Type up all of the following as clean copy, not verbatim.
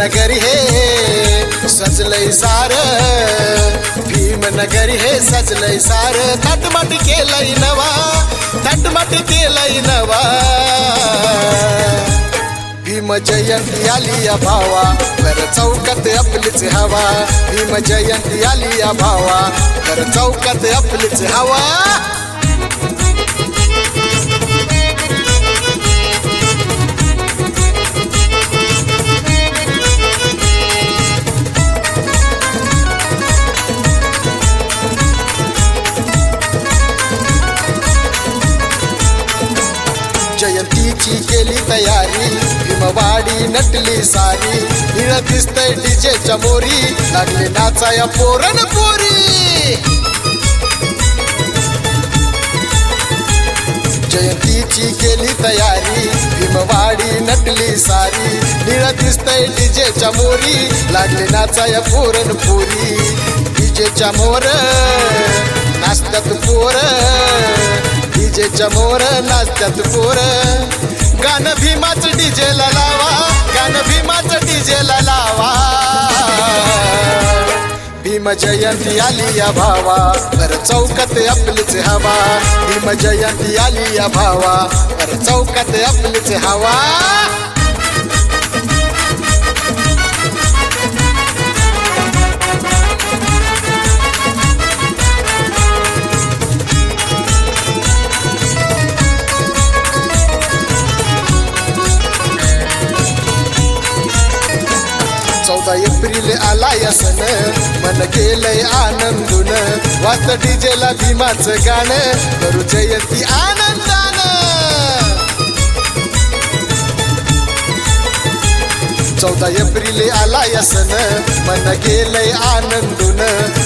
नगर हे सजलय सार भीमनगर हे सजलय सार तटमट केलय नवा तटमट केलय नवा भीम जयंती आली या भावा कर चौकात आपलीच हवा भीम जयंती आली या भावा कर चौकात आपलीच हवा जयंतीची केली तयारी भीमवाडी नटली सारी निळ दिसतय डीजेच्या मोरी लागले नाचाया पोरन पोरी जयंतीची केली तयारी भीमवाडी नटली सारी निळ दिसतय डीजेच्या मोरी लागले नाचाया पोरन पोरी डीजेच्या मोर नाचतात पोर डीजेच्या मोर नाचतात पोर गाणं भीमाचं डीजेला लावा गाणं भीमाचं डीजेला लावा भीम जयंती आली या भावा कर चौकात आपलीच हवा भीम जयंती आली या भावा कर चौकात आपलीच हवा एप्रिल आला या सण मन केलंय आनंदून वाजत डीजेला भीमाचं गाणं करू जयंती आनंदानं 14 एप्रिल आला या सण मन केलंय आनंदून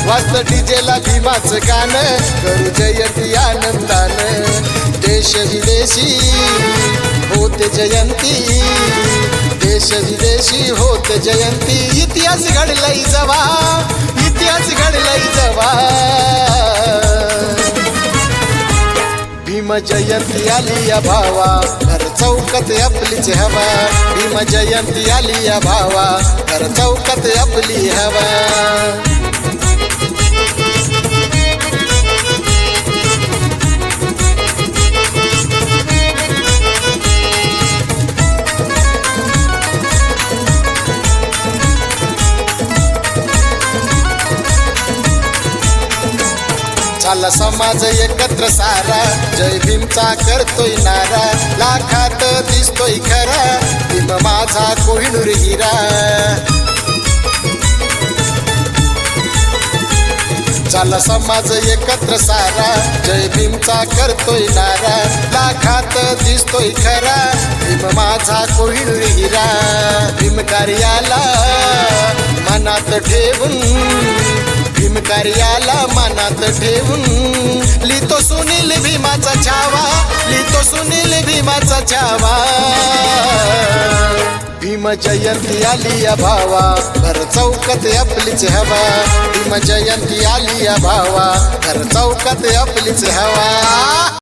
वाजत डीजेला भीमाचं गाणं करू जयंती आनंदानं देश विदेशी होते जयंती देश विदेशी होत जयंती इतिहास घडलय जवा इतिहास घडलय जवा भीम जयंती आली या भावा कर चौकात आपलीच हवा भीम जयंती आली या भावा कर चौकात आपली हवा चाला समाज एकत्र सारा जय भीमचा करतोय नारा लाखात दिसतोय खरा भीम माझा कोहिनूर हिरा चाला समाज एकत्र सारा जय भीमचा करतोय नारा लाखात दिसतोय खरा भीम माझा कोहिनूर हिरा भीम कार्याला मनात ठेवून भीम कार्याला मनात ठेवून लिहितो सुनील भीमाचा छावा लिहितो सुनील भीमाचा छावा भीम जयंती आली या भावा कर चौकात आपलीच हवा भीम जयंती आली या भावा कर चौकात आपलीच हवा